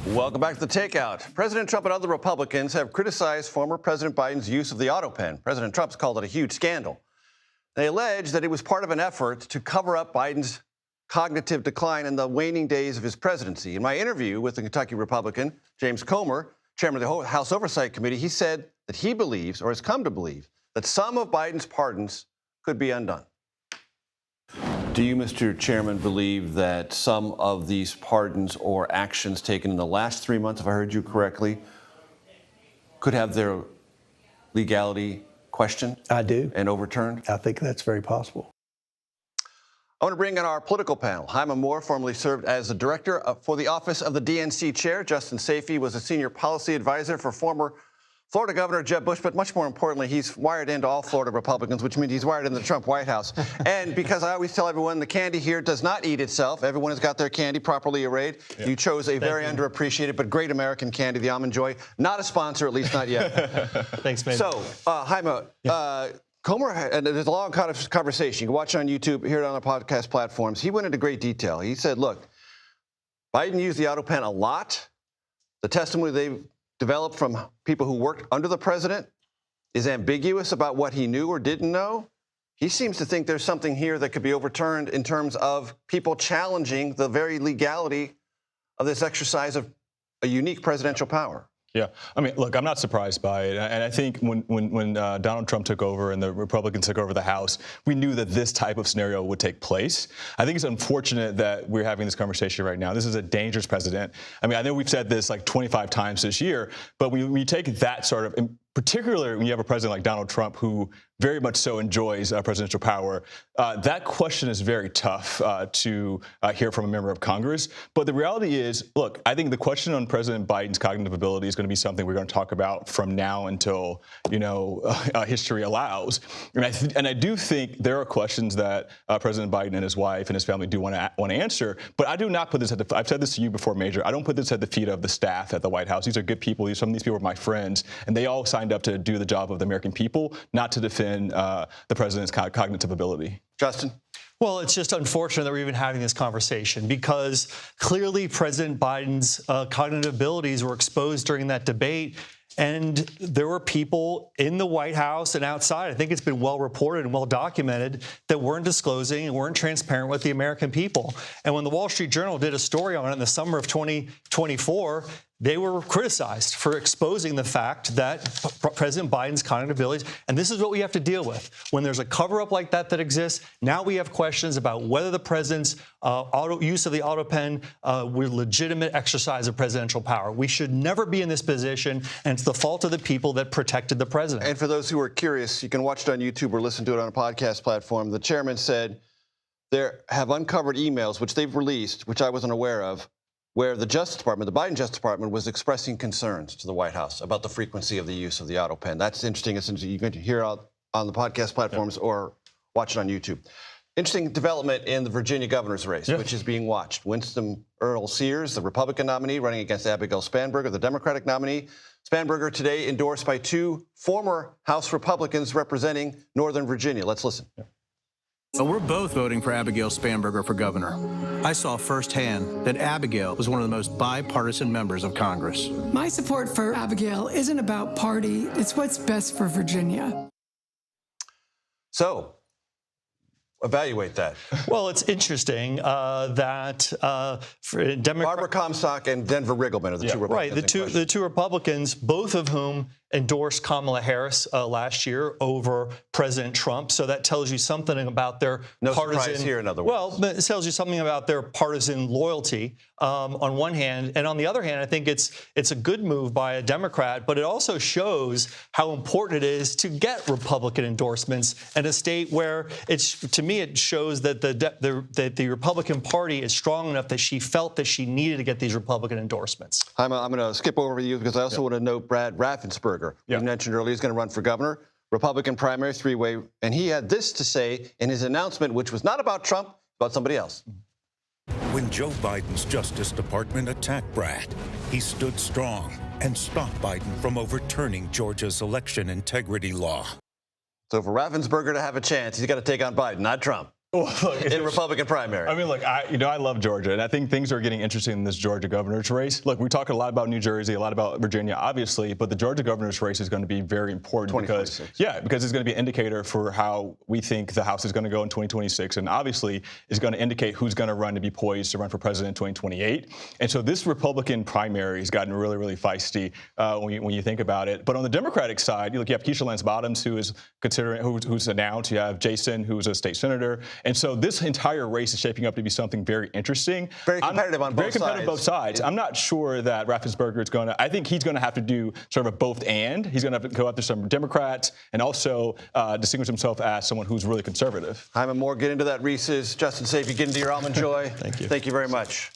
Welcome back to the Takeout. President Trump and other Republicans have criticized former President Biden's use of the autopen. President Trump's called it a huge scandal. They allege that it was part of an effort to cover up Biden's cognitive decline in the waning days of his presidency. In my interview with the Kentucky Republican, James Comer, chairman of the House Oversight Committee, he said that he believes, or has come to believe, that some of Biden's pardons could be undone. Do you, Mr. Chairman, believe that some of these pardons or actions taken in the last 3 months, if I heard you correctly, could have their legality questioned? I do. And overturned? I think that's very possible. I want to bring in our political panel. Hyma formerly served as the director for the office of the DNC chair. Justin Sayfie was a senior policy advisor for former Florida Governor Jeb Bush, but much more importantly, he's wired into all Florida Republicans, which means he's wired in the Trump White House. And because I always tell everyone the candy here does not eat itself. Everyone has got their candy properly arrayed. Yep. You chose a very underappreciated but great American candy, the Almond Joy. Not a sponsor, at least not yet. Thanks, man. So, Hyma, Comer, and there's a long conversation. You can watch it on YouTube, hear it on the podcast platforms. He went into great detail. He said, look, Biden used the autopen a lot. The testimony they developed from people who worked under the president is ambiguous about what he knew or didn't know. He seems to think there's something here that could be overturned in terms of people challenging the very legality of this exercise of a unique presidential power. Yeah, I mean, look, I'm not surprised by it. And I think when Donald Trump took over and the Republicans took over the House, we knew that this type of scenario would take place. I think it's unfortunate that we're having this conversation right now. This is a dangerous president. I mean, I know we've said this like 25 times this year, but when you take that sort of, particularly when you have a president like Donald Trump who very much so enjoys presidential power, that question is very tough to hear from a member of Congress. But the reality is, look, I think the question on President Biden's cognitive ability is going to be something we're going to talk about from now until, history allows. And I do think there are questions that President Biden and his wife and his family do want to answer. But I do not put this I've said this to you before, Major. I don't put this at the feet of the staff at the White House. These are good people. Some of these people are my friends, and they all signed up to do the job of the American people, not to defend the president's cognitive ability. Justin? Well, it's just unfortunate that we're even having this conversation because clearly President Biden's cognitive abilities were exposed during that debate. And there were people in the White House and outside, I think it's been well reported and well documented, that weren't disclosing and weren't transparent with the American people. And when the Wall Street Journal did a story on it in the summer of 2024, they were criticized for exposing the fact that President Biden's cognitive abilities, and this is what we have to deal with. When there's a cover-up like that exists, now we have questions about whether the president's use of the autopen were legitimate exercise of presidential power. We should never be in this position, and it's the fault of the people that protected the president. And for those who are curious, you can watch it on YouTube or listen to it on a podcast platform. The chairman said there have uncovered emails, which they've released, which I wasn't aware of, where the Justice Department, the Biden Justice Department, was expressing concerns to the White House about the frequency of the use of the autopen. That's interesting. You can hear it on the podcast platforms or watch it on YouTube. Interesting development in the Virginia governor's race, which is being watched. Winston Earl Sears, the Republican nominee, running against Abigail Spanberger, the Democratic nominee. Spanberger today endorsed by two former House Republicans representing Northern Virginia. Let's listen. Well, we're both voting for Abigail Spanberger for governor. I saw firsthand that Abigail was one of the most bipartisan members of Congress. My support for Abigail isn't about party. It's what's best for Virginia. So, evaluate that. Well, it's interesting that Barbara Comstock and Denver Riggleman are the two Republicans. Right, the two Republicans, both of whom endorsed Kamala Harris last year over President Trump. So that tells you something about their partisan. Surprise here, in other words. Well, it tells you something about their partisan loyalty on one hand, and on the other hand, I think it's a good move by a Democrat, but it also shows how important it is to get Republican endorsements in a state where to me it shows that the Republican Party is strong enough that she felt that she needed to get these Republican endorsements. I'm going to skip over you because I also want to note Brad Raffensperger. You mentioned earlier he's going to run for governor, Republican primary three-way, and he had this to say in his announcement, which was not about Trump, about somebody else. When Joe Biden's Justice Department attacked Brad, he stood strong and stopped Biden from overturning Georgia's election integrity law. So for Raffensperger to have a chance, he's got to take on Biden, not Trump. in Republican primary. I mean, look, I love Georgia, and I think things are getting interesting in this Georgia governor's race. Look, we're talking a lot about New Jersey, a lot about Virginia, obviously, but the Georgia governor's race is going to be very important because it's going to be an indicator for how we think the House is going to go in 2026, and obviously is going to indicate who's going to run to be poised to run for president in 2028. And so this Republican primary has gotten really, really feisty when you think about it. But on the Democratic side, you have Keisha Lance Bottoms, who is who's announced. You have Jason, who's a state senator. And so this entire race is shaping up to be something very interesting. Very competitive on both sides. Very competitive both sides. I'm not sure that Raffensperger is going to, I think he's going to have to do sort of a both and. He's going to have to go after some Democrats and also distinguish himself as someone who's really conservative. Hyma Moore, get into that Reese's. Justin Sayfie, get into your Almond Joy. Thank you. Thank you very much.